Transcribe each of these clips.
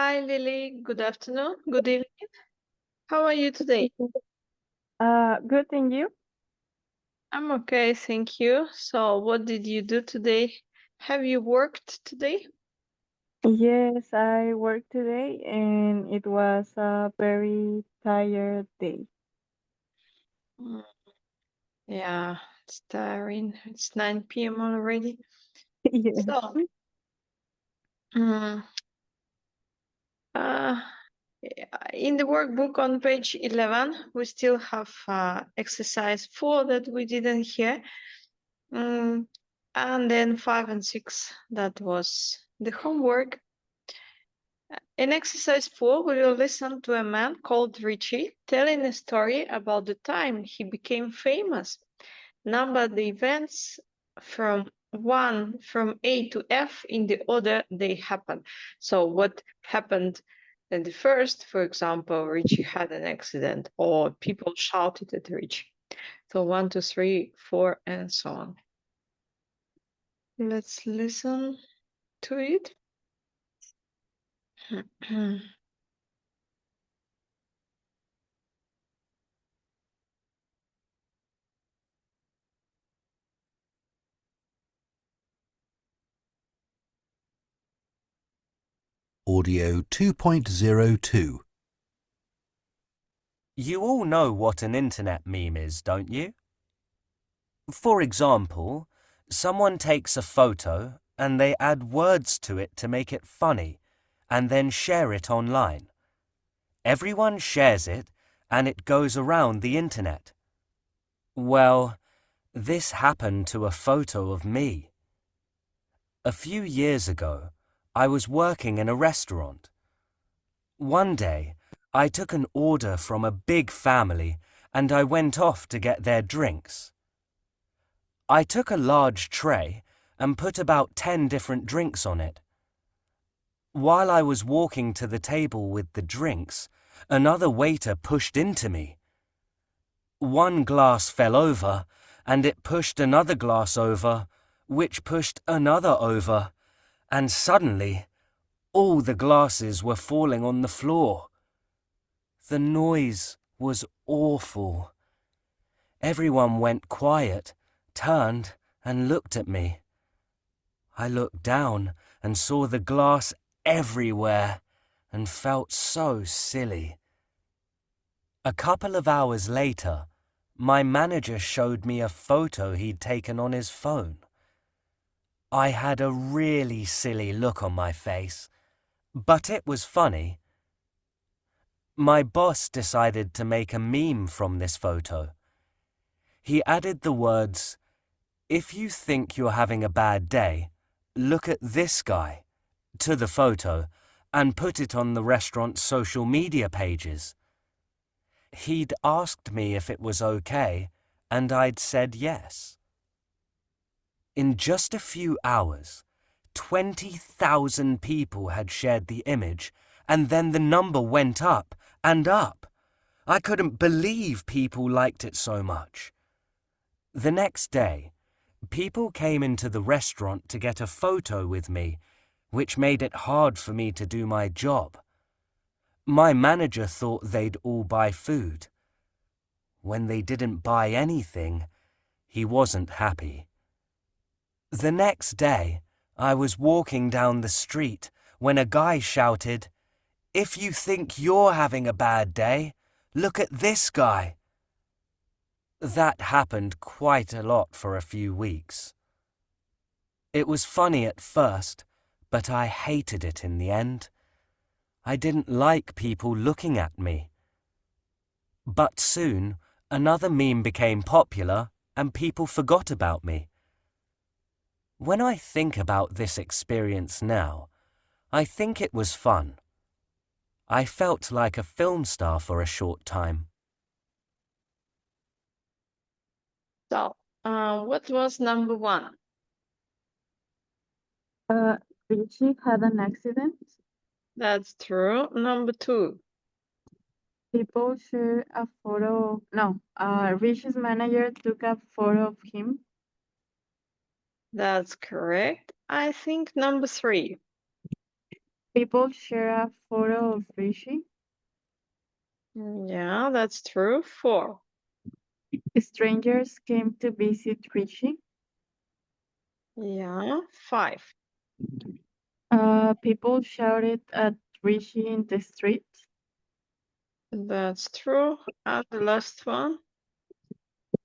Hi, Lily. Good afternoon. Good evening. How are you today? Good, and you? I'm okay, thank you. So, what did you do today? Have you worked today? Yes, I worked today and it was a very tired day. Mm, Yeah, it's tiring. It's 9 p.m. already. Yes. So, mm, uh, in the workbook on page 11, we still have exercise 4 that we didn't hear. Mm, and then 5 and 6, that was the homework. In exercise 4, we will listen to a man called Richie telling a story about the time he became famous. Number the events from A to F in the order they happened. So what happened in the first, for example, Richie had an accident or people shouted at Richie. So 1, 2, 3, 4, and so on. Let's listen to it. Audio 2.02. You all know what an internet meme is, don't you? For example, someone takes a photo and they add words to it to make it funny and then share it online. Everyone shares it and it goes around the internet. Well, this happened to a photo of me. A few years ago, I was working in a restaurant. One day, I took an order from a big family and I went off to get their drinks. I took a large tray and put about 10 different drinks on it. While I was walking to the table with the drinks, another waiter pushed into me. One glass fell over, and it pushed another glass over, which pushed another over, and suddenly, all the glasses were falling on the floor. The noise was awful. Everyone went quiet, turned, and looked at me. I looked down and saw the glass everywhere and felt so silly. A couple of hours later, my manager showed me a photo he'd taken on his phone. I had a really silly look on my face, but it was funny. My boss decided to make a meme from this photo. He added the words, "If you think you're having a bad day, look at this guy," to the photo and put it on the restaurant's social media pages. He'd asked me if it was okay, and I'd said yes. In just a few hours, 20,000 people had shared the image, and then the number went up and up. I couldn't believe people liked it so much. The next day, people came into the restaurant to get a photo with me, which made it hard for me to do my job. My manager thought they'd all buy food. When they didn't buy anything, he wasn't happy. The next day, I was walking down the street when a guy shouted, "If you think you're having a bad day, look at this guy." That happened quite a lot for a few weeks. It was funny at first, but I hated it in the end. I didn't like people looking at me. But soon, another meme became popular and people forgot about me. When I think about this experience now, I think it was fun. I felt like a film star for a short time. So, what was number 1? Uh, Richie had an accident. That's true. Number 2. People share a photo. No, Richie's manager took a photo of him. That's correct. I think number 3. People share a photo of Richie. Yeah, that's true. 4. Strangers came to visit Richie. Yeah, 5. People shouted at Richie in the street. That's true. And the last one.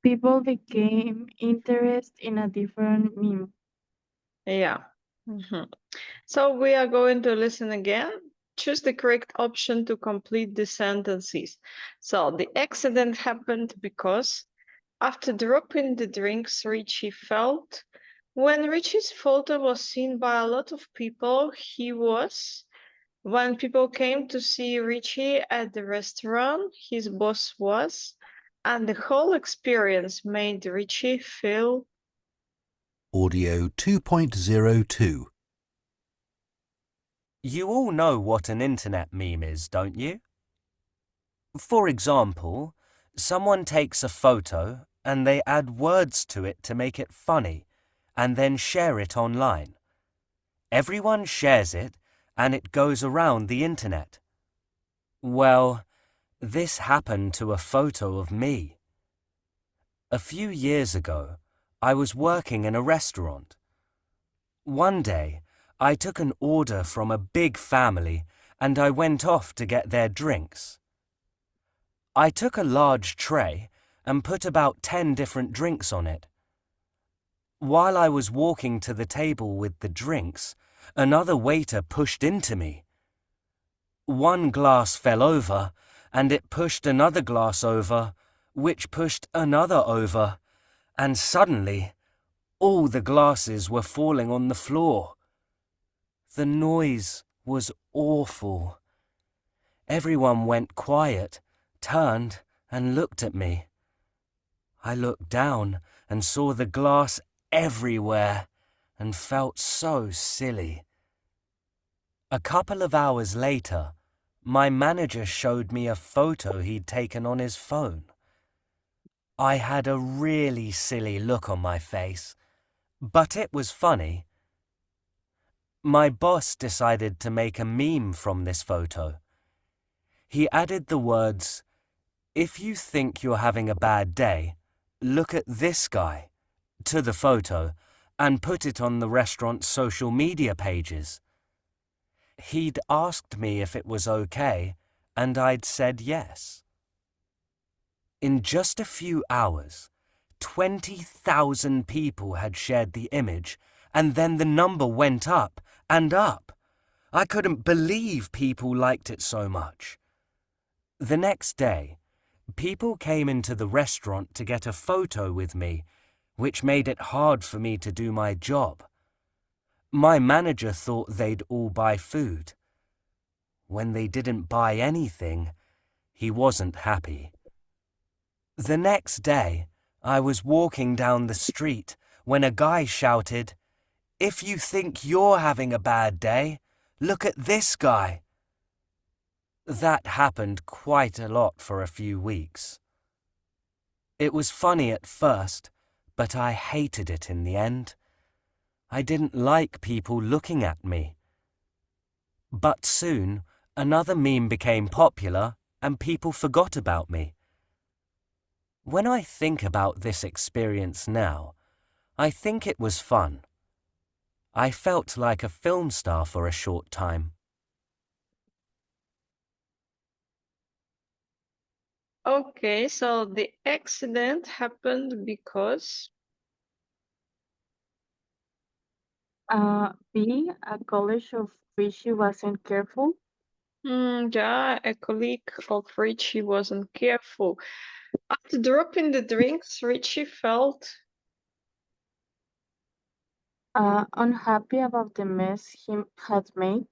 People became interested in a different meme. Yeah. Mhm. So we are going to listen again. Choose the correct option to complete the sentences. So the accident happened because after dropping the drinks, Richie felt. When Richie's photo was seen by a lot of people, he was. When people came to see Richie at the restaurant, his boss was. And the whole experience made Richie feel. Audio 2.02. You all know what an internet meme is, don't you? For example, someone takes a photo and they add words to it to make it funny and then share it online. Everyone shares it and it goes around the internet. Well, this happened to a photo of me. A few years ago, I was working in a restaurant. One day, I took an order from a big family and I went off to get their drinks. I took a large tray and put about 10 different drinks on it. While I was walking to the table with the drinks, another waiter pushed into me. One glass fell over, and it pushed another glass over, which pushed another over, and suddenly, all the glasses were falling on the floor. The noise was awful. Everyone went quiet, turned, and looked at me. I looked down and saw the glass everywhere and felt so silly. A couple of hours later, my manager showed me a photo he'd taken on his phone. I had a really silly look on my face, but it was funny. My boss decided to make a meme from this photo. He added the words, "If you think you're having a bad day, look at this guy," to the photo and put it on the restaurant's social media pages. He'd asked me if it was okay, and I'd said yes. In just a few hours, 20,000 people had shared the image, and then the number went up and up. I couldn't believe people liked it so much. The next day, people came into the restaurant to get a photo with me, which made it hard for me to do my job. My manager thought they'd all buy food. When they didn't buy anything, he wasn't happy. The next day, I was walking down the street when a guy shouted, "If you think you're having a bad day, look at this guy." That happened quite a lot for a few weeks. It was funny at first, but I hated it in the end. I didn't like people looking at me. But soon, another meme became popular and people forgot about me. When I think about this experience now, I think it was fun. I felt like a film star for a short time. Okay, so the accident happened because. B, a college of Richie wasn't careful. Yeah, a colleague of Richie wasn't careful. After dropping the drinks, Richie felt. Unhappy about the mess he had made.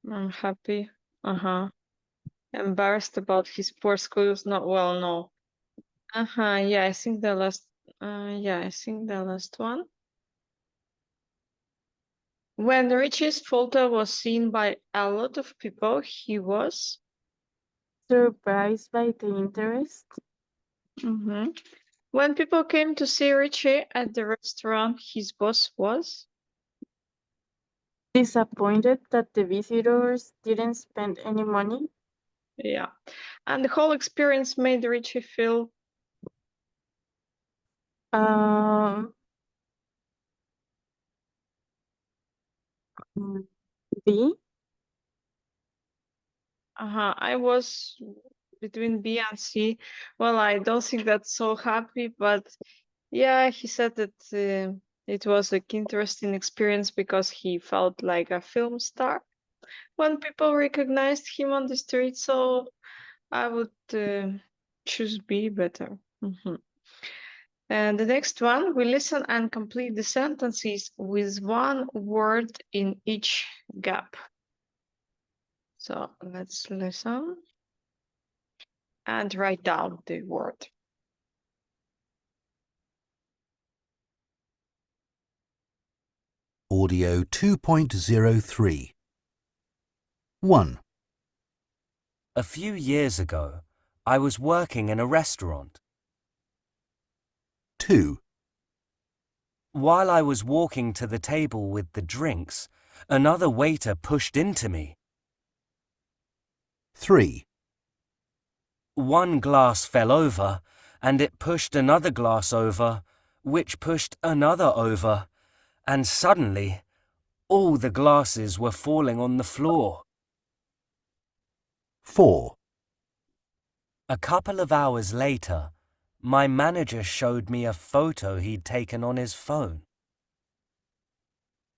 Unhappy. Embarrassed about his poor schools. Not well, no. Yeah, I think the last. I think the last one. When Richie's photo was seen by a lot of people, he was. Surprised by the interest. When people came to see Richie at the restaurant, his boss was. Disappointed that the visitors didn't spend any money. Yeah. And the whole experience made Richie feel Um, B. I was between B and C. Well, I don't think that's so happy, but yeah, he said that it was like interesting experience because he felt like a film star when people recognized him on the street. So I would choose B better. And the next one, we listen and complete the sentences with one word in each gap. So let's listen and write down the word. Audio 2.03. 1, A few years ago, I was working in a restaurant. 2, While I was walking to the table with the drinks, another waiter pushed into me. 3, One glass fell over, and it pushed another glass over, which pushed another over, and suddenly, all the glasses were falling on the floor. 4, A couple of hours later, my manager showed me a photo he'd taken on his phone.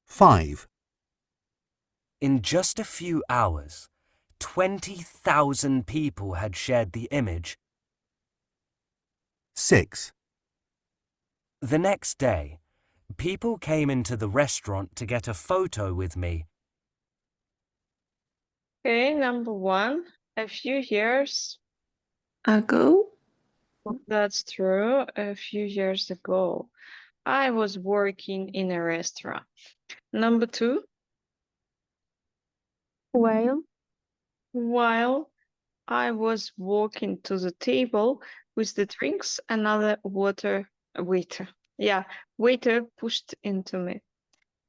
5, In just a few hours, 20,000 people had shared the image. 6, The next day, people came into the restaurant to get a photo with me. Okay, number one, a few years. Ago? That's true. A few years ago, I was working in a restaurant. Number two, while I was walking to the table with the drinks, another waiter pushed into me.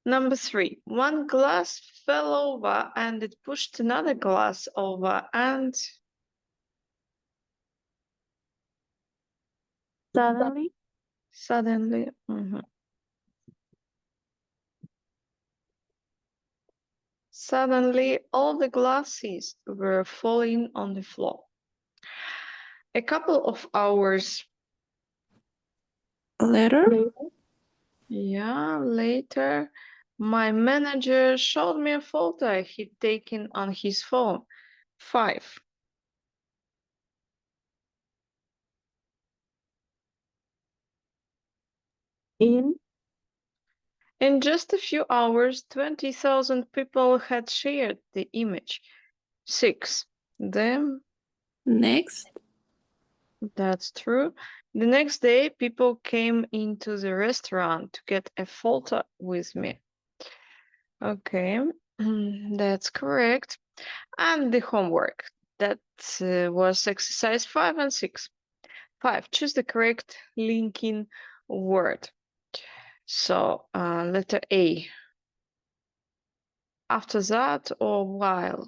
Number three, one glass fell over and it pushed another glass over and Suddenly, suddenly all the glasses were falling on the floor. A couple of hours Letter? later, my manager showed me a photo he'd taken on his phone. 5. in In just a few hours, 20,000 people had shared the image. 6. Then, Next? that's true. The next day, people came into the restaurant to get a photo with me. Okay, that's correct. And the homework. That was exercise 5 and 6. 5. Choose the correct linking word. So, letter A. After that or while?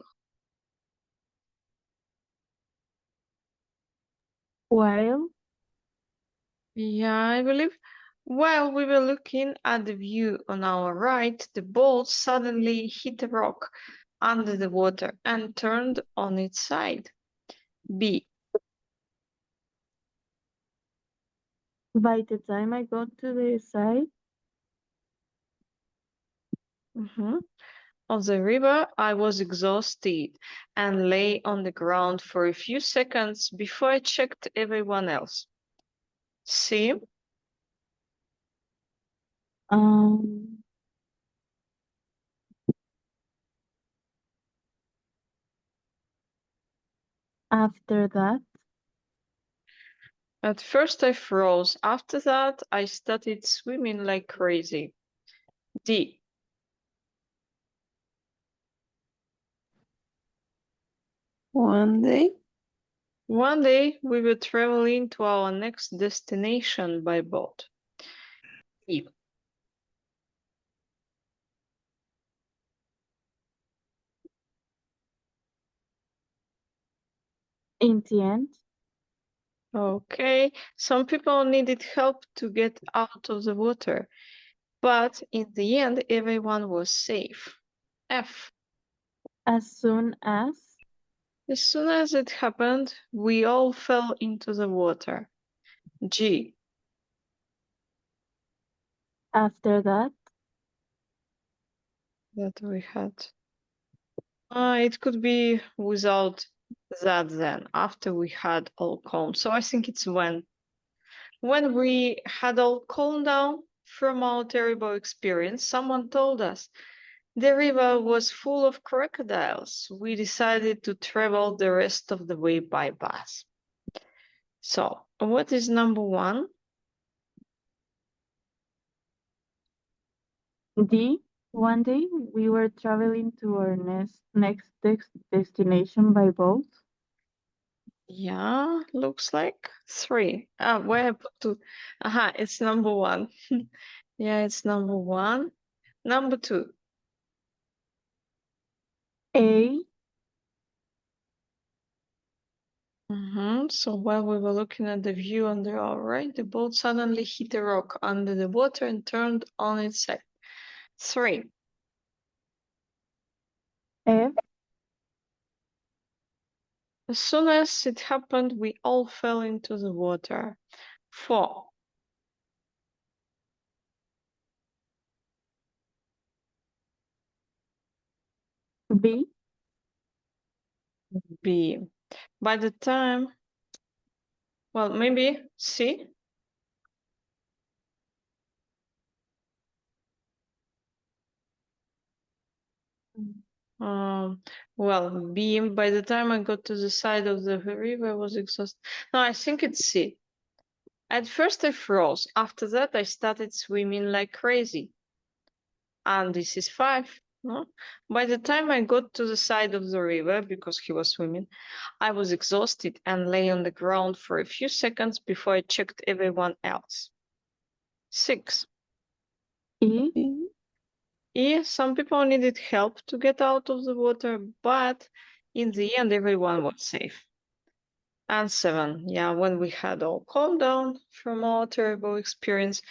while Yeah, I believe while we were looking at the view on our right, the boat suddenly hit a rock under the water and turned on its side. B. by the time I got to the side, Of the river, I was exhausted and lay on the ground for a few seconds before I checked everyone else. C. um, after that, At first I froze. After that, I started swimming like crazy. D. One day? One day we were traveling to our next destination by boat. E. In the end, Okay, some people needed help to get out of the water, but in the end, everyone was safe. F. as soon as As soon as it happened, we all fell into the water. G. after that, That we had. It could be without that then, after we had all calm. So I think it's when. When we had all calmed down from our terrible experience, someone told us the river was full of crocodiles. We decided to travel the rest of the way by bus. So, what is number one? D, one day we were traveling to our next destination by boat. Yeah, looks like three. Where I put two? Aha, it's number one. Yeah, it's number one. Number two. A, So while we were looking at the view on the right, the boat suddenly hit a rock under the water and turned on its side. Three. F, As soon as it happened, we all fell into the water. Four. B, B. By the time, well, maybe C. Um, well, B. By the time I got to the side of the river, I was exhausted. No, I think it's C. At first, I froze. After that, I started swimming like crazy. And this is five. No? By the time I got to the side of the river, because he was swimming, I was exhausted and lay on the ground for a few seconds before I checked everyone else. Six. E, Some people needed help to get out of the water, but in the end, everyone was safe. And seven. Yeah, when we had all calmed down from our terrible experience,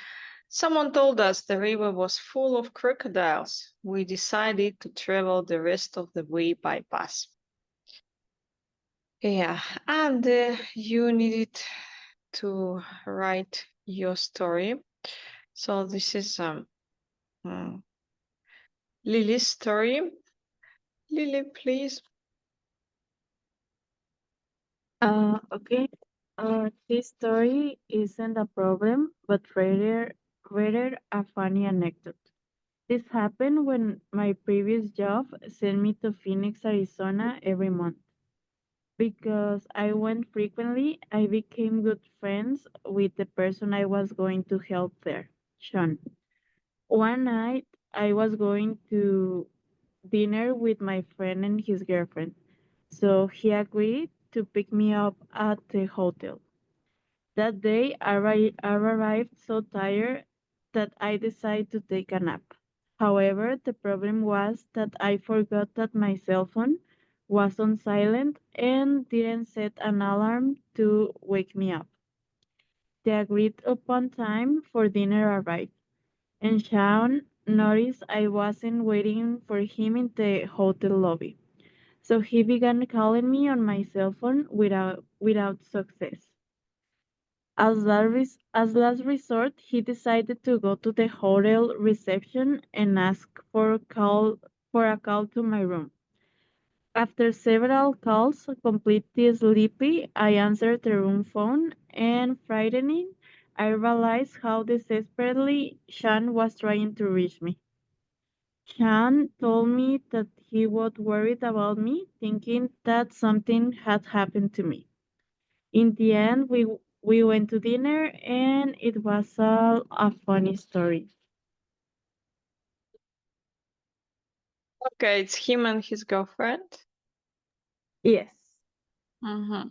someone told us the river was full of crocodiles. We decided to travel the rest of the way by bus. Yeah, and you needed to write your story. So this is mm, Lily's story. Lily, please. okay. This story isn't a problem, but rather a funny anecdote. This happened when my previous job sent me to Phoenix, Arizona every month. Because I went frequently, I became good friends with the person I was going to help there, Sean. One night, I was going to dinner with my friend and his girlfriend, so he agreed to pick me up at the hotel. That day, I arrived so tired that I decided to take a nap. However, the problem was that I forgot that my cell phone was on silent and didn't set an alarm to wake me up. The agreed upon time for dinner arrived, and Sean noticed I wasn't waiting for him in the hotel lobby. So he began calling me on my cell phone without success. As last resort, he decided to go to the hotel reception and ask for a call to my room. After several calls, completely sleepy, I answered the room phone and frightening, I realized how desperately Sean was trying to reach me. Sean told me that he was worried about me, thinking that something had happened to me. In the end, we went to dinner, and it was all a funny story. Okay, it's him and his girlfriend. Yes. Mm-hmm.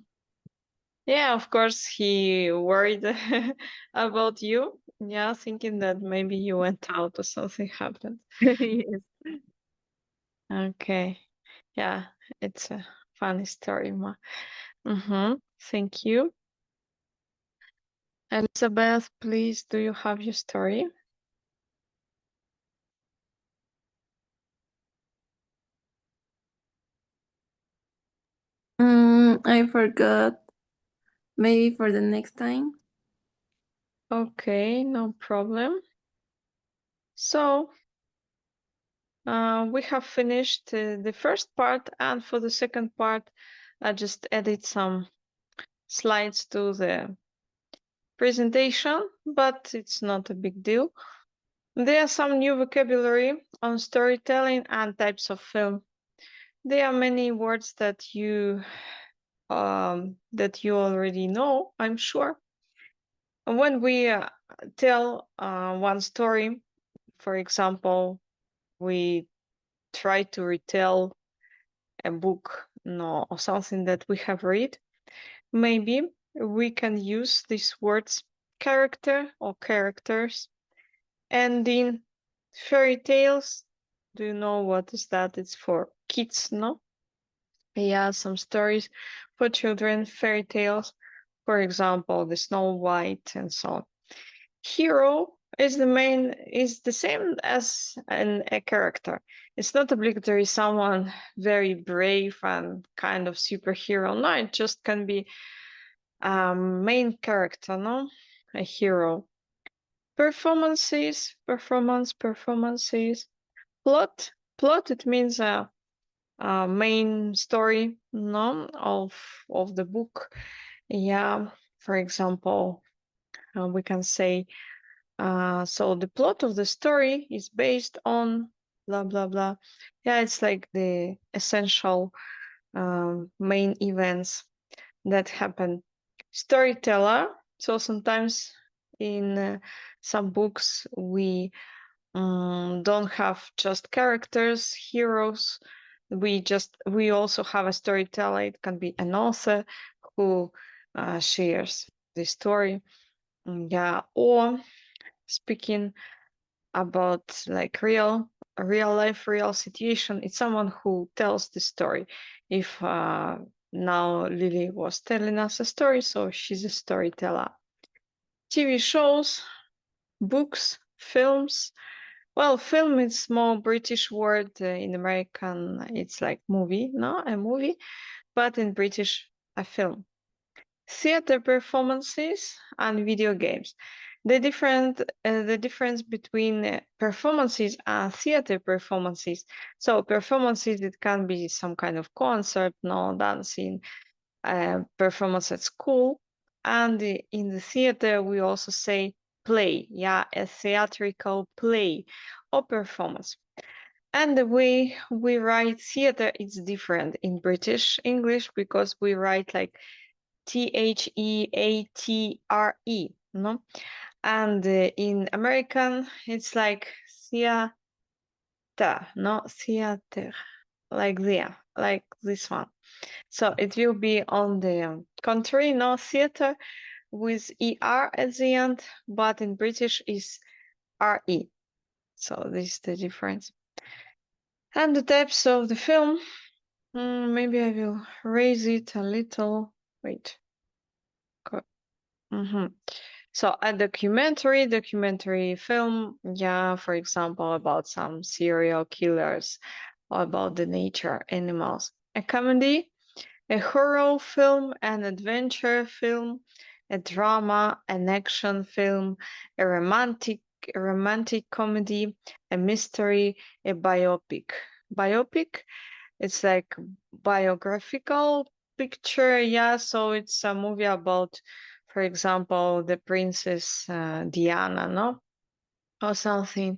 Yeah, of course, he worried about you. Yeah, thinking that maybe you went out or something happened. Yes. Okay. Yeah, it's a funny story, Ma. Thank you. Elizabeth, please, do you have your story? I forgot. Maybe for the next time. Okay, no problem. So, we have finished the first part, and for the second part, I just added some slides to the presentation, but it's not a big deal. There are some new vocabulary on storytelling and types of film. There are many words that you already know, I'm sure. When we tell one story, for example, we try to retell a book, no, or something that we have read, maybe we can use these words character or characters. And in fairy tales, do you know what is that? It's for kids, no? Yeah, some stories for children, fairy tales, for example, the Snow White and so on. Hero is the same as a character. It's not obligatory someone very brave and kind of superhero. No, it just can be main character, no? A hero. Performances. Plot. It means a main story, no, of the book. Yeah, for example, we can say, so the plot of the story is based on blah blah blah. Yeah, it's like the essential main events that happen. Storyteller. So sometimes in some books we don't have just characters, heroes. We also have a storyteller. It can be an author who shares the story. Yeah, or speaking about like real life, real situation. It's someone who tells the story. If now Lily was telling us a story, so she's a storyteller. TV shows, books, films. Well, film is more British word. In American, it's like movie, no, a movie, but in British, a film. Theater performances and video games. The difference between performances and theater performances. So performances, it can be some kind of concert, no, dancing, performance at school, and in the theater we also say play, yeah, a theatrical play or performance. And the way we write theater is different in British English because we write like theatre, no? And in American, it's like theater, no? Theater, like there, like this one. So it will be on the contrary, no? Theater with ER at the end, but in British is RE. So this is the difference. And the types of the film, maybe I will raise it a little. Wait. So a documentary film, yeah, for example, about some serial killers or about the nature, animals. A comedy, a horror film, an adventure film, a drama, an action film, a romantic comedy, a mystery, a biopic. Biopic, it's like biographical picture, yeah, so it's a movie about, for example, the princess Diana, no, or something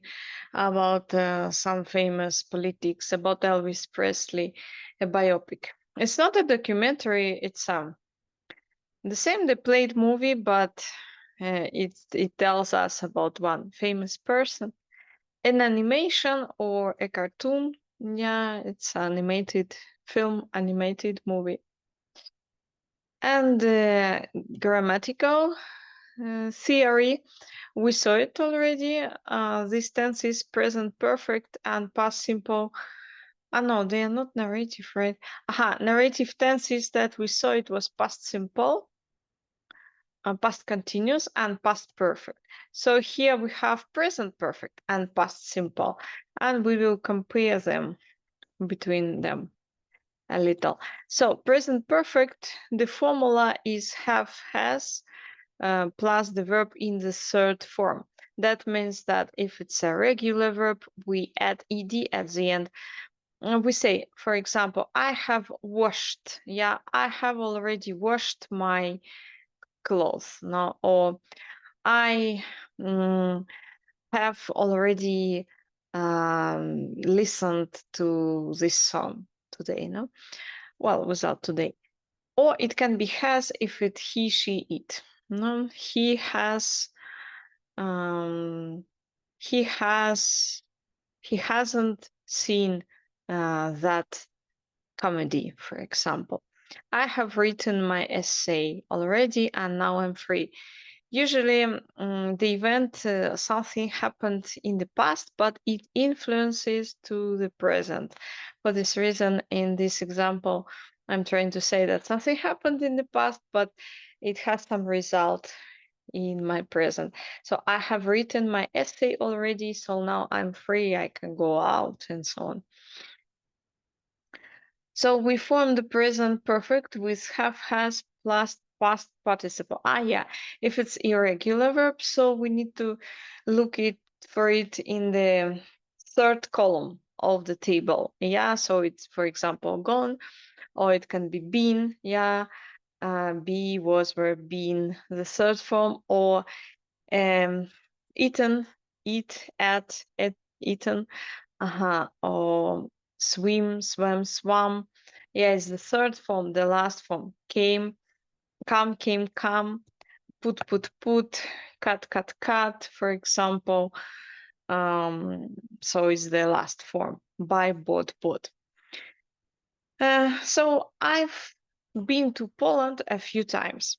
about some famous politics, about Elvis Presley, a biopic. It's not a documentary, it's the same, the played movie, but it tells us about one famous person. An animation or a cartoon, yeah, it's animated film, animated movie. And grammatical theory, we saw it already. This tense is present perfect and past simple No, they are not narrative, right? Narrative tense is that we saw it was past simple, past continuous, and past perfect. So here we have present perfect and past simple, and we will compare them between them a little. So present perfect, the formula is have, has, plus the verb in the third form. That means that if it's a regular verb, we add ed at the end. We say, for example, I have washed. Yeah, I have already washed my clothes. No, or I have already listened to this song today. No, well, without today. Or it can be has if it he, she, it. No, he has. He hasn't seen that comedy, for example. I have written my essay already and now I'm free. Usually, the event, something happened in the past, but it influences to the present. For this reason, in this example, I'm trying to say that something happened in the past, but it has some result in my present. So I have written my essay already, so now I'm free, I can go out and so on. So we form the present perfect with have, has, plus past participle. Yeah, if it's irregular verb, so we need to look for it in the third column of the table. Yeah, so it's, for example, gone, or it can be been. Yeah, be, was, were, been, the third form, or eaten, eat, ate, eaten, or swim, swam, swam. Yeah, it's the third form, the last form. Came, came, come, put, cut, cut, for example. So it's the last form. Buy, bought. So I've been to Poland a few times.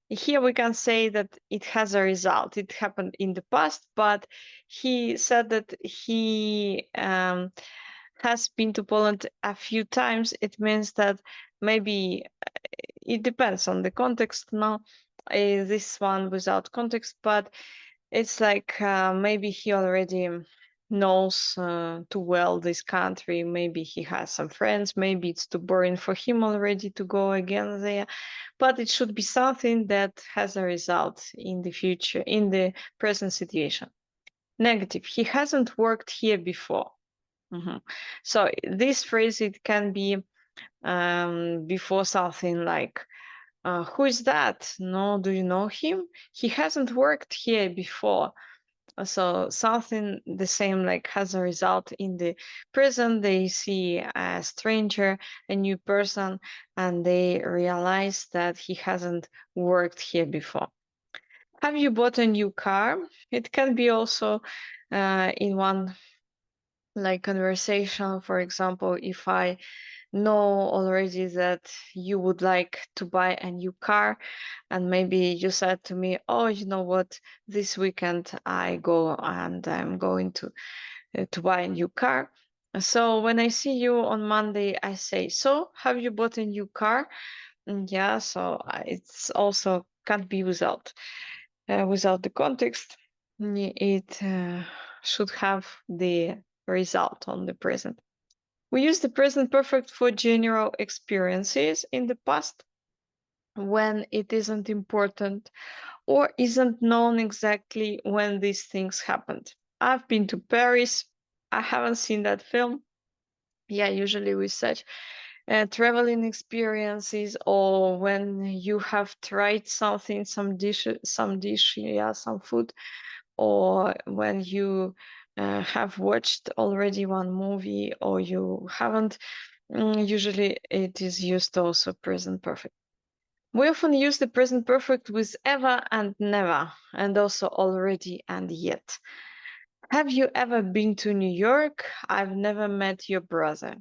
Here we can say that it has a result. It happened in the past, but he said that he has been to Poland a few times. It means that maybe it depends on the context now. This one without context, but it's like maybe he already knows too well this country. Maybe he has some friends. Maybe it's too boring for him already to go again there. But it should be something that has a result in the future, in the present situation. Negative. He hasn't worked here before. So this phrase, it can be before something like, who is that? No, do you know him? He hasn't worked here before. So something the same, like has a result in the present. They see a stranger, a new person, and they realize that he hasn't worked here before. Have you bought a new car? It can be also in one like conversation. For example, if I know already that you would like to buy a new car, and maybe you said to me, oh, you know what, this weekend I go and I'm going to buy a new car. So when I see you on Monday, I say, so have you bought a new car? Yeah, so it's also can't be without the context. It should have the result on the present. We use the present perfect for general experiences in the past when it isn't important or isn't known exactly when these things happened. I've been to Paris. I haven't seen that film. Yeah, usually with such traveling experiences, or when you have tried something, some dish, yeah, some food, or when you have watched already one movie, or you haven't. Usually it is used also present perfect. We often use the present perfect with ever and never, and also already and yet. Have you ever been to New York? I've never met your brother.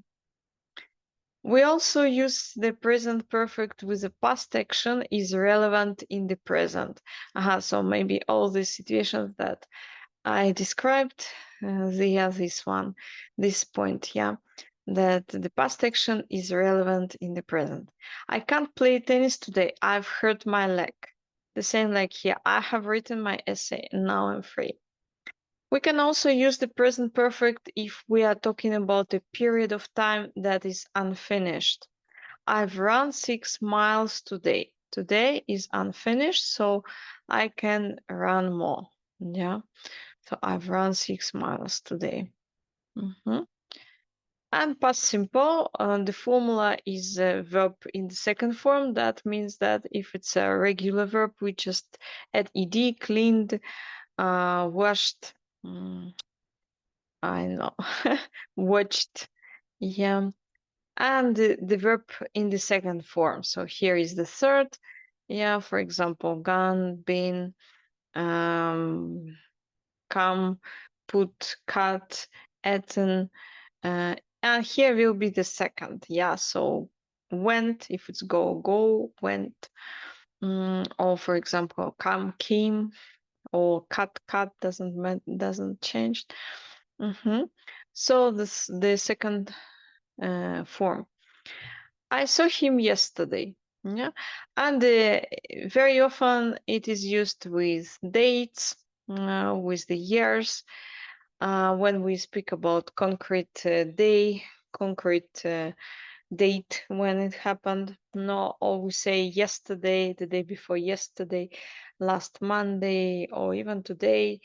We also use the present perfect with the past action is relevant in the present. So maybe all the situations that I described, they have this point, yeah. that the past action is relevant in the present. I can't play tennis today. I've hurt my leg. The same like here. I have written my essay and now I'm free. We can also use the present perfect if we are talking about a period of time that is unfinished. I've run 6 miles today. Today is unfinished, so I can run more. Yeah. So I've run 6 miles today. And past simple, the formula is a verb in the second form. That means that if it's a regular verb, we just add ed, cleaned, washed, I know, watched, yeah. And the verb in the second form. So here is the third. Yeah, for example, gone, been, come, put, cut, eaten. And here will be the second. Yeah, so went, if it's go, went. Or for example, come, came, or cut, doesn't change. So the second form. I saw him yesterday. Yeah, and very often it is used with dates, with the years. When we speak about concrete day, concrete date when it happened. No, or we say yesterday, the day before yesterday, last Monday, or even today,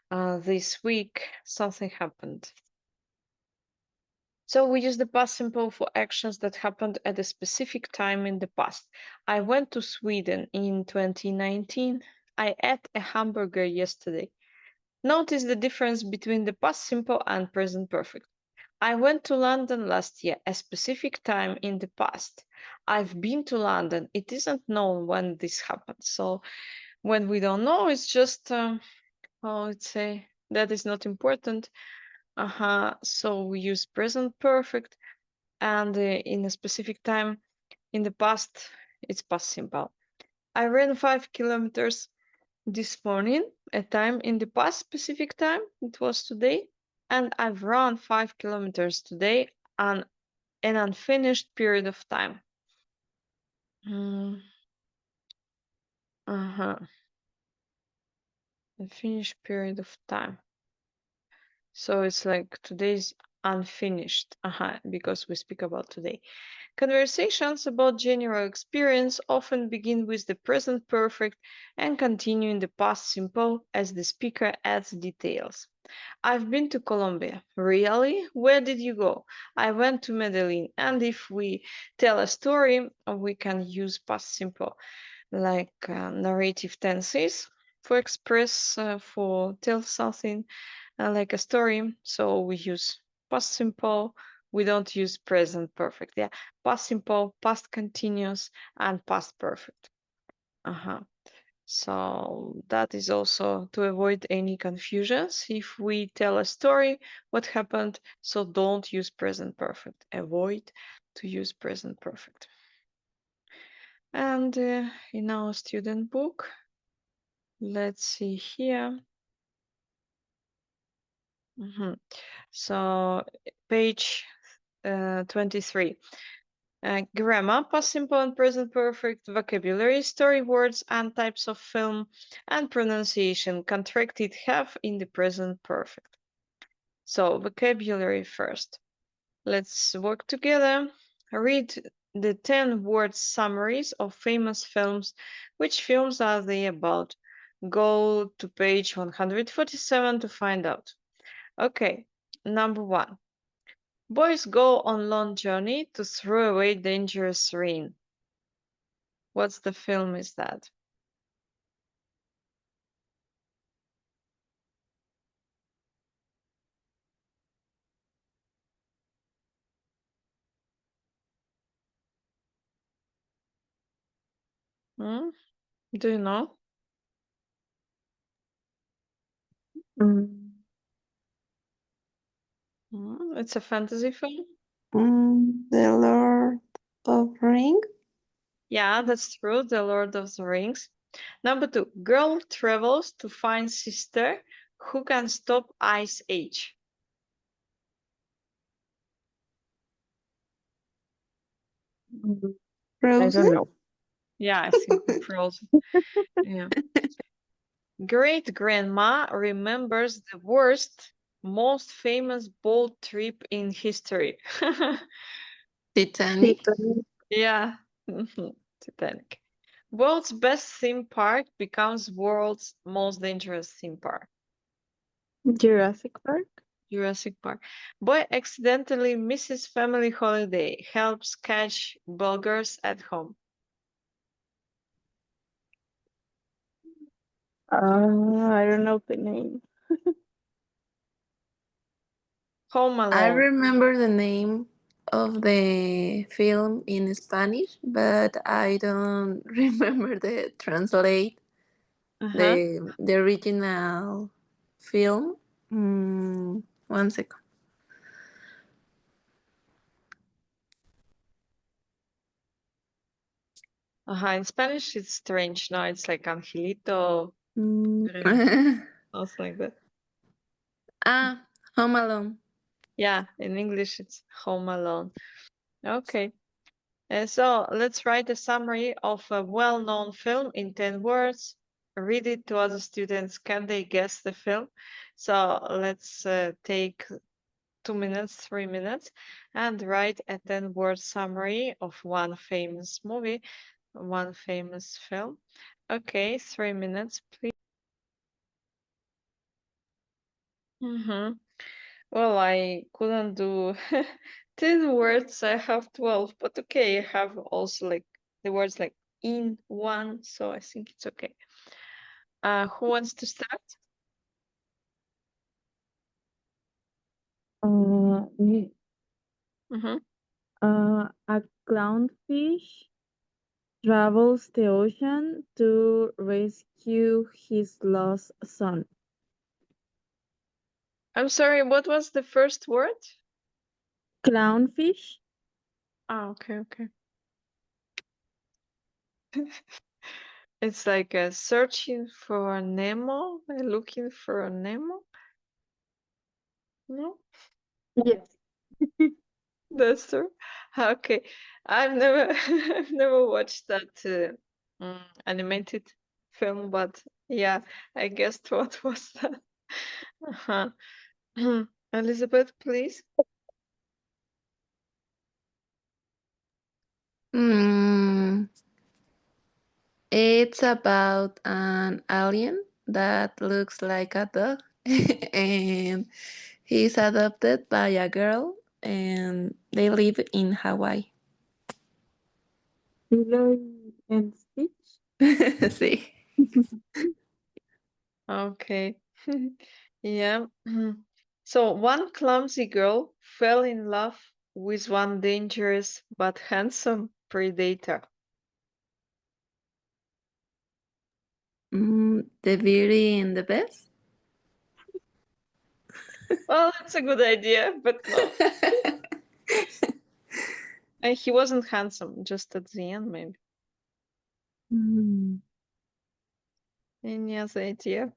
this week, something happened. So we use the past simple for actions that happened at a specific time in the past. I went to Sweden in 2019. I ate a hamburger yesterday. Notice the difference between the past simple and present perfect. I went to London last year, a specific time in the past. I've been to London. It isn't known when this happened. So when we don't know, it's just, let's say that is not important. So we use present perfect, and in a specific time in the past, it's past simple. I ran 5 kilometers this morning, a time in the past specific time, it was today, and I've run 5 kilometers today on an unfinished period of time. Unfinished period of time. So it's like today's unfinished, because we speak about today. Conversations about general experience often begin with the present perfect and continue in the past simple as the speaker adds details. I've been to Colombia. Really? Where did you go? I went to Medellin. And if we tell a story, we can use past simple like narrative tenses for express, for tell something like a story. So we use past simple. We don't use present perfect. Yeah, past simple, past continuous, and past perfect. So that is also to avoid any confusions. If we tell a story, what happened, so don't use present perfect. Avoid to use present perfect. And in our student book, let's see here. So page 23. Grammar, past simple and present perfect, vocabulary, story words, and types of film, and pronunciation, contracted have in the present perfect. So vocabulary first. Let's work together. Read the 10 word summaries of famous films. Which films are they about? Go to page 147 to find out. Okay, number 1. Boys go on long journey to throw away dangerous rain. What's the film is that? Do you know? It's a fantasy film. The Lord of Ring. Yeah, that's true. The Lord of the Rings. Number 2. Girl travels to find sister who can stop Ice Age. Mm, I Frozen? don't know. Yeah, I think Frozen. Yeah. Great grandma remembers the worst, most famous boat trip in history. Titanic? Titanic. Yeah. Titanic. World's best theme park becomes world's most dangerous theme park. Jurassic Park. Jurassic Park. Boy accidentally misses family holiday, helps catch bulgars at home. I don't know the name. Home I Alone. remember the name of the film in Spanish, but I don't remember the translate Uh-huh. the original film. One second. Uh-huh. In Spanish, it's strange. No, it's like Angelito, Mm. something like that. Ah, Home Alone. Yeah, in English, it's Home Alone. Okay. So let's write a summary of a well-known film in 10 words. Read it to other students. Can they guess the film? So let's take 2 minutes, 3 minutes, and write a 10-word summary of one famous movie, one famous film. Okay, 3 minutes, please. Well, I couldn't do 10 words. I have 12, but okay, I have also like the words like in one, so I think it's okay. Who wants to start? Me. Mm-hmm. A clownfish travels the ocean to rescue his lost son. I'm sorry, what was the first word? Clownfish? Okay, okay. It's like searching for Nemo, looking for Nemo. No, Yes. that's true. Okay, I've never, I've never watched that animated film, but yeah, I guessed what was that. Uh-huh. Elizabeth, please. Mm, it's about an alien that looks like a dog, and he's adopted by a girl, and they live in Hawaii. Lilo and Stitch? See. Okay. Yeah. So one clumsy girl fell in love with one dangerous but handsome predator. The Beauty and the Beast. Well, that's a good idea, but no. He wasn't handsome, just at the end, maybe. Hmm. Any other idea?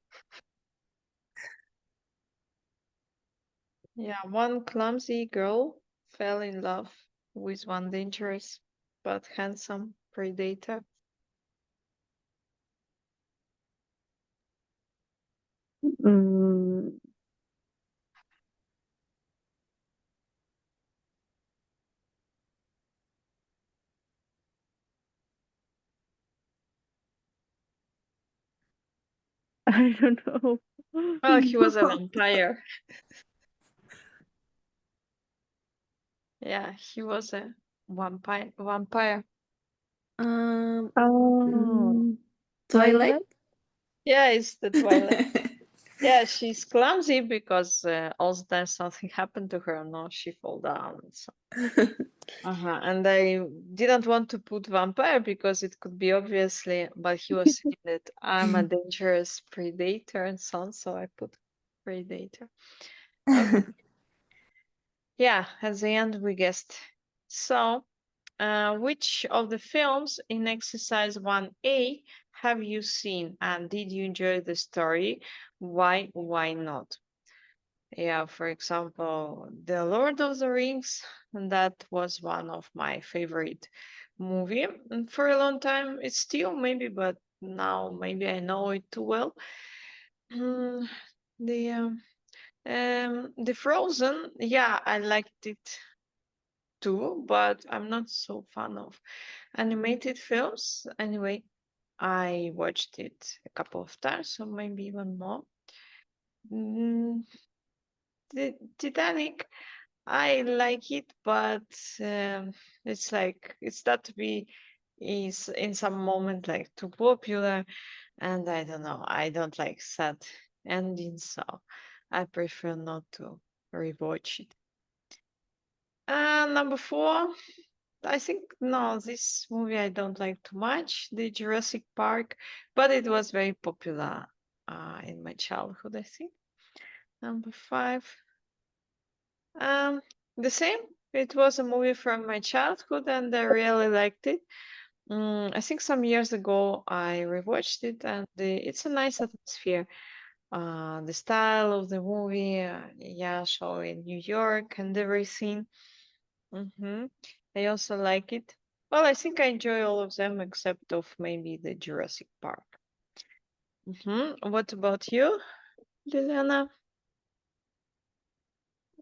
Yeah, one clumsy girl fell in love with one dangerous but handsome predator. Mm, I don't know. Well, he was a vampire. Yeah, he was a vampire. Um, Oh, mm, Twilight. Twilight? Yeah, it's the Twilight. Yeah, she's clumsy because all the time something happened to her. No, she fall down. So. And I didn't want to put vampire because it could be obviously, but he was saying that I'm a dangerous predator and so on, so I put predator. Okay. Yeah, at the end we guessed. So, which of the films in exercise 1A have you seen and did you enjoy the story? Why not? Yeah, for example, The Lord of the Rings, and that was one of my favorite movie. And for a long time, it's still maybe, but now maybe I know it too well. Mm, the Frozen, yeah, I liked it too, but I'm not so fan of animated films. Anyway, I watched it a couple of times, so maybe even more. Mm, the Titanic, I like it, but it's like it's that to be is in some moment like too popular, and I don't know. I don't like sad endings, so I prefer not to rewatch it. And number four, I think no, this movie I don't like too much, the Jurassic Park, but it was very popular in my childhood, I think. Number five, um, the same. It was a movie from my childhood, and I really liked it. I think some years ago I rewatched it, and it's a nice atmosphere. The style of the movie, yeah, showing New York and everything. Mm-hmm. I also like it. Well, I think I enjoy all of them except of maybe the Jurassic Park. What about you, Liliana?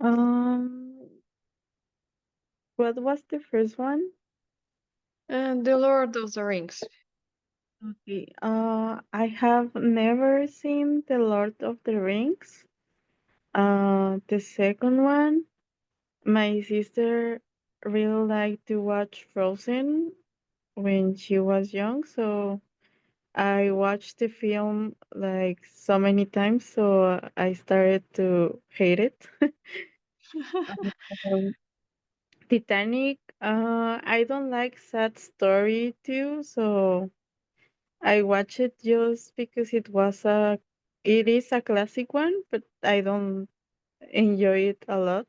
Um, what was the first one? And The Lord of the Rings. Okay. I have never seen The Lord of the Rings. The second one, my sister really liked to watch Frozen when she was young, so I watched the film like so many times, so I started to hate it. Um, Titanic, I don't like sad story too, so I watched it just because it is a classic one, but I don't enjoy it a lot.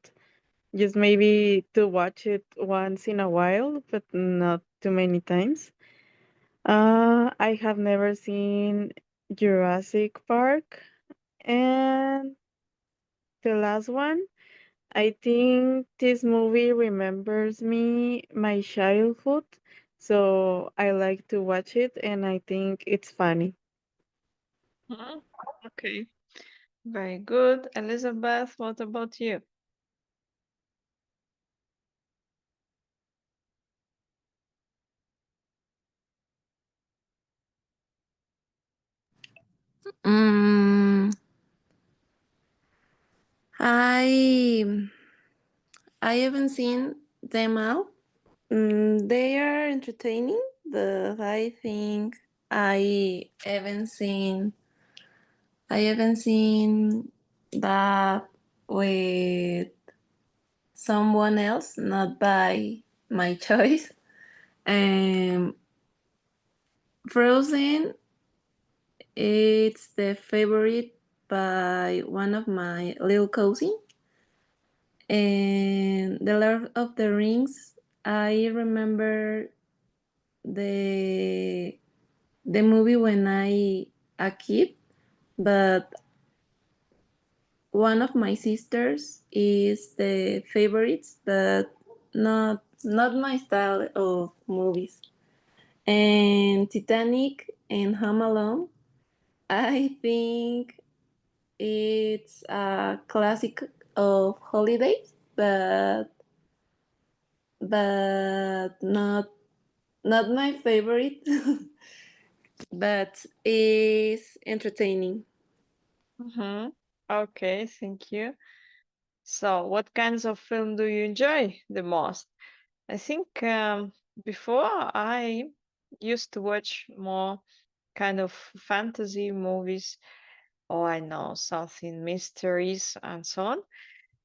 Just maybe to watch it once in a while, but not too many times. I have never seen Jurassic Park, and the last one, I think this movie remembers me my childhood, so I like to watch it, and I think it's funny. Mhm. Okay, very good. Elizabeth, what about you? Mm, I I haven't seen them all. They are entertaining, but I think I haven't seen that with someone else, not by my choice. And Frozen, it's the favorite by one of my little cousin. And The Lord of the Rings, I remember the the movie when I a kid, but one of my sisters is the favorites, but not my style of movies. And Titanic and Home Alone, I think it's a classic of holidays, but not my favorite, but is entertaining. Mm-hmm. Okay, thank you. So, what kinds of film do you enjoy the most? I think before I used to watch more kind of fantasy movies, or I know something mysteries and so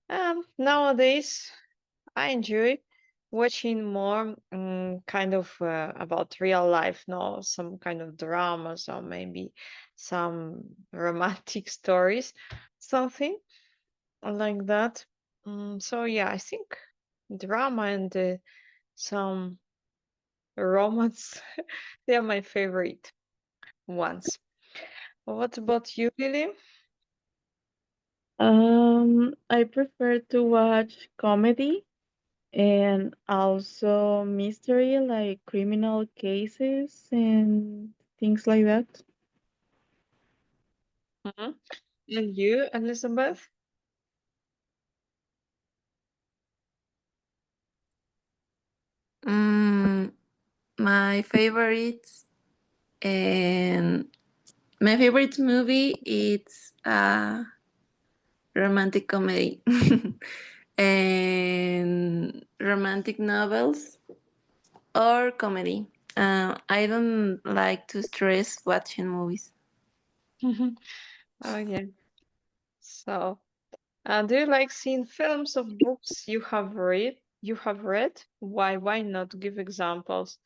on. Nowadays, I enjoy watching more kind of about real life, no, some kind of dramas or maybe some romantic stories, something like that. So yeah, I think drama and some romance, they are my favorite ones. What about you, Lily? I prefer to watch comedy and also mystery, like criminal cases and things like that. Mhm. And you, Elizabeth? Mm, my favorites and my favorite movie is romantic comedy and romantic novels or comedy. I don't like to stress watching movies. Oh yeah. So, do you like seeing films of books you have read? You have read? Why? Why not give examples?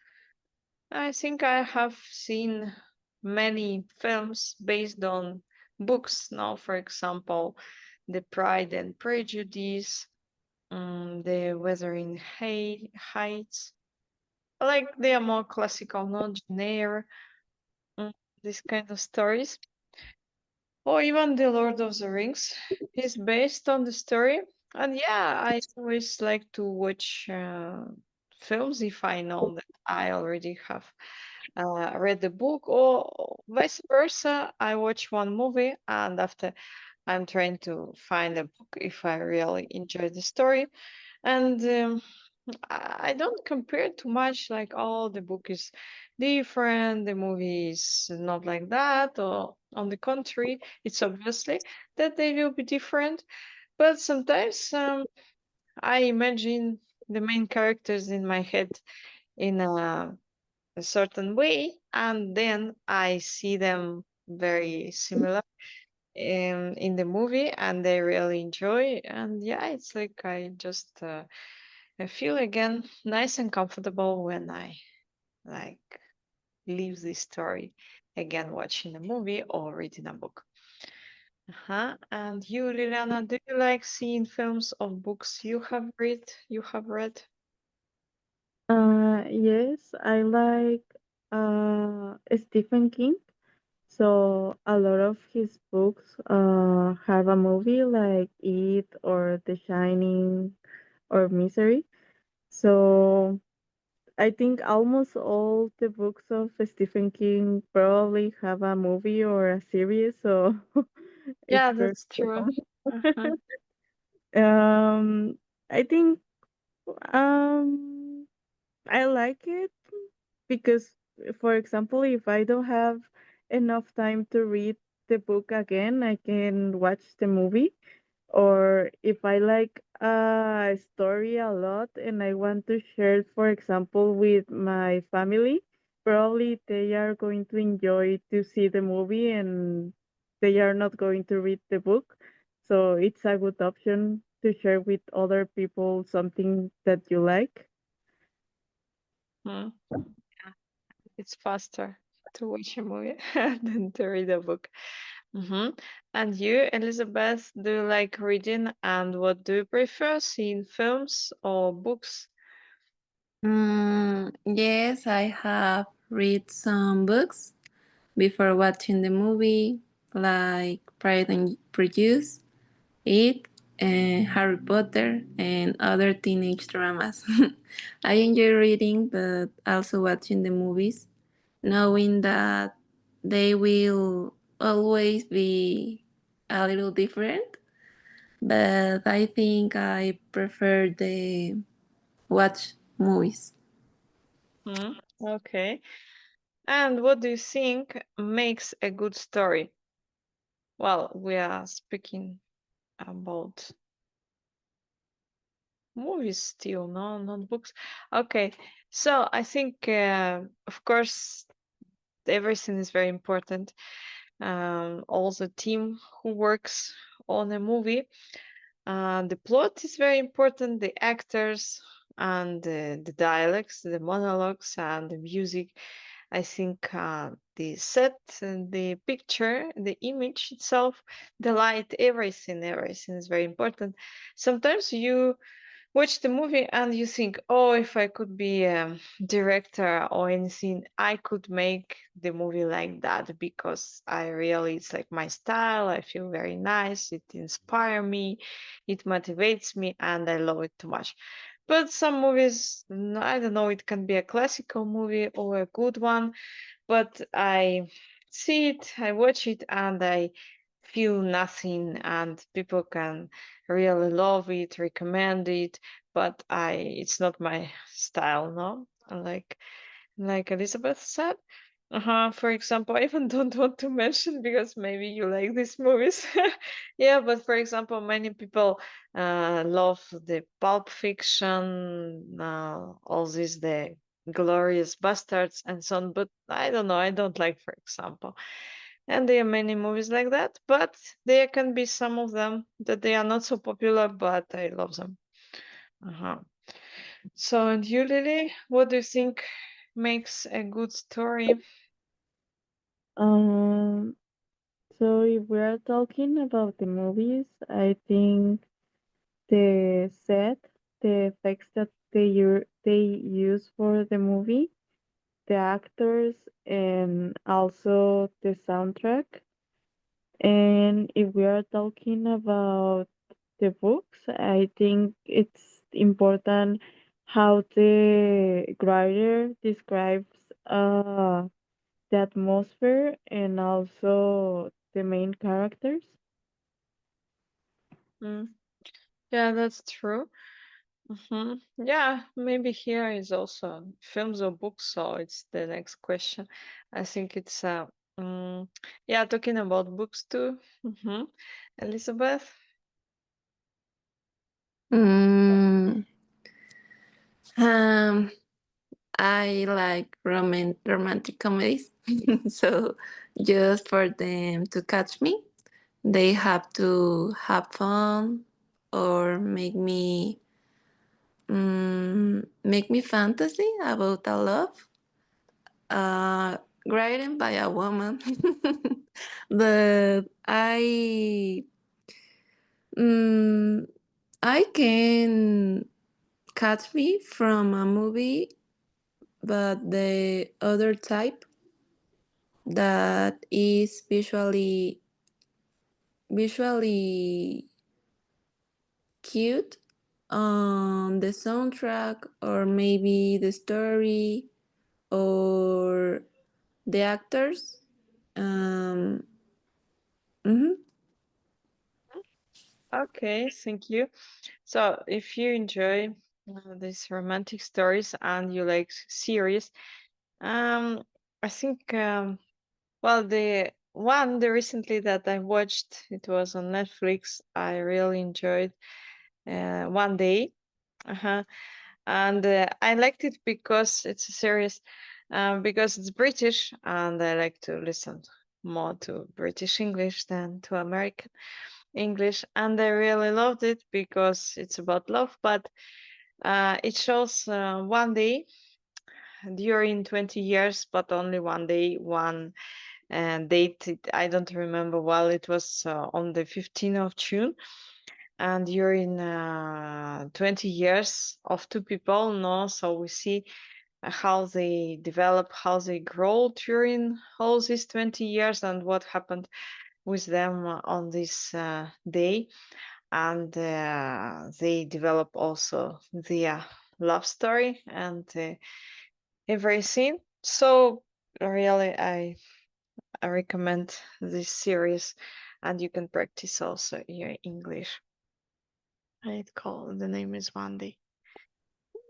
I think I have seen many films based on books. Now, for example, The Pride and Prejudice, The Wuthering Heights. Like they are more classical, not genre. mm, These kind of stories. Or even The Lord of the Rings is based on the story. And yeah, I always like to watch films if I know that I already have read the book, or vice versa. I watch one movie and after I'm trying to find a book if I really enjoy the story. And I don't compare too much, like, oh, the book is different, the movie is not like that, or on the contrary, it's obviously that they will be different. But sometimes I imagine the main characters in my head in a certain way, and then I see them very similar in the movie, and they really enjoy. And yeah, it's like I just I feel again nice and comfortable when I like leave the story again watching a movie or reading a book. Uh-huh. And you, Liliana, do you like seeing films of books you have read? You have read? Yes, I like Stephen King. So a lot of his books have a movie like It or The Shining or Misery. So I think almost all the books of Stephen King probably have a movie or a series, so it's Yeah, very that's true. fun. Uh-huh. Um, I think um I like it because, for example, if I don't have enough time to read the book again, I can watch the movie. Or if I like a story a lot and I want to share it, for example, with my family, probably they are going to enjoy to see the movie and they are not going to read the book. So it's a good option to share with other people something that you like. Mm. Yeah, it's faster to watch a movie than to read a book. Hmm. And you, Elizabeth, do you like reading, and what do you prefer, seeing films or books? Yes, I have read some books before watching the movie, like Pride and Prejudice, It, and Harry Potter, and other teenage dramas. I enjoy reading, but also watching the movies, knowing that they will always be a little different. But I think I prefer the watch movies. Hmm. Okay. And what do you think makes a good story? Well, we are speaking about movies still, no, not books. Okay, so I think, of course, everything is very important. All the team who works on a movie, the plot is very important, the actors and the dialects, the monologues, and the music. I think the set, and the picture, the image itself, the light, everything is very important. Sometimes you watch the movie and you think, oh, if I could be a director or anything, I could make the movie like that because it's like my style. I feel very nice. It inspires me, it motivates me, and I love it too much. But some movies, I don't know, it can be a classical movie or a good one, but I see it, I watch it, and I feel nothing, and people can really love it, recommend it, but it's not my style, no? Like Elizabeth said. For example, I even don't want to mention because maybe you like these movies. Yeah, but for example, many people love the Pulp Fiction, all these the Glorious Bastards and so on. But I don't know, I don't like, for example. And there are many movies like that, but there can be some of them that they are not so popular, but I love them. Uh-huh. So, and you, Lily, what do you think makes a good story? Um, so if we are talking about the movies, I think the set, the effects that they use for the movie, the actors, and also the soundtrack. And if we are talking about the books, I think it's important how the writer describes the atmosphere and also the main characters. Mm. Yeah, that's true. Yeah, maybe here is also films or books, so it's the next question. I think it's mm, yeah, talking about books too. Elizabeth. Mm, um, I like romantic comedies. So just for them to catch me, they have to have fun or make me fantasy about a love uh, written by a woman. But mm, I can catch me from a movie, but the other type that is visually cute on the soundtrack or maybe the story or the actors. Um, mhm. Okay, thank you. So, if you enjoy these romantic stories and you like series, I think well, the recently that I watched, it was on Netflix. I really enjoyed One Day. Uh-huh. And I liked it because it's a series, because it's British, and I like to listen more to British English than to American English. And I really loved it because it's about love, but it shows one day during 20 years, but only one day, one date. I don't remember well. It was on the 15th of June, and during 20 years of two people, no, so we see how they develop, how they grow during all these 20 years, and what happened with them on this day. And they develop also their love story and everything. So really, I recommend this series, and you can practice also your English. The name is Monday.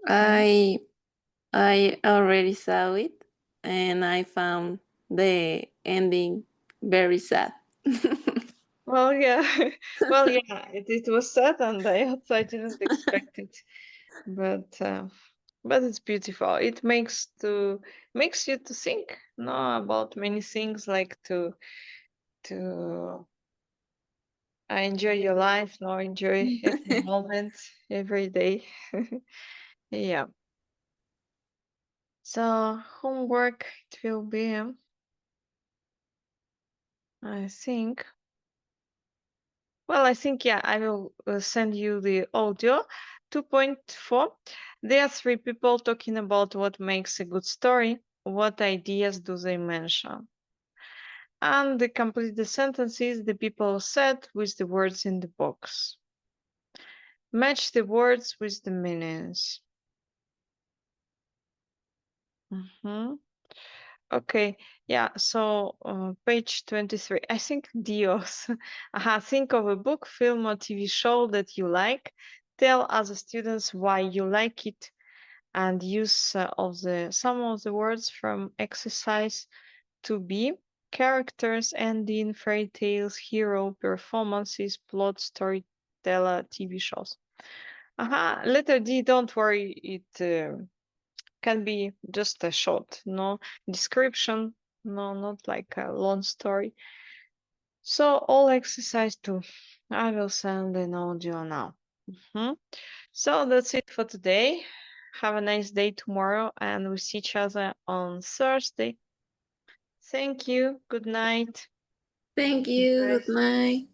I I already saw it and I found the ending very sad. Well, yeah, well, yeah, it was sad, and I didn't expect it, but it's beautiful. It makes you to think, no, about many things, like to enjoy your life, no, enjoy every moment, every day. Yeah. So homework it will be, I think. Well, I think, yeah, I will send you the audio 2.4. There are three people talking about what makes a good story. What ideas do they mention? And they complete the sentences the people said with the words in the box. Match the words with the meanings. Okay, yeah, so page 23. I think Dios. Think of a book, film, or TV show that you like. Tell other students why you like it and use some of the words from exercise 2B. Characters, ending, fairy tales, hero, performances, plot, storyteller, TV shows. Letter D, don't worry, it can be just a short, no description, no, not like a long story. So all exercise 2. I will send an audio now. So that's it for today. Have a nice day tomorrow, and we see each other on Thursday. Thank you. Good night. Thank you. Good night.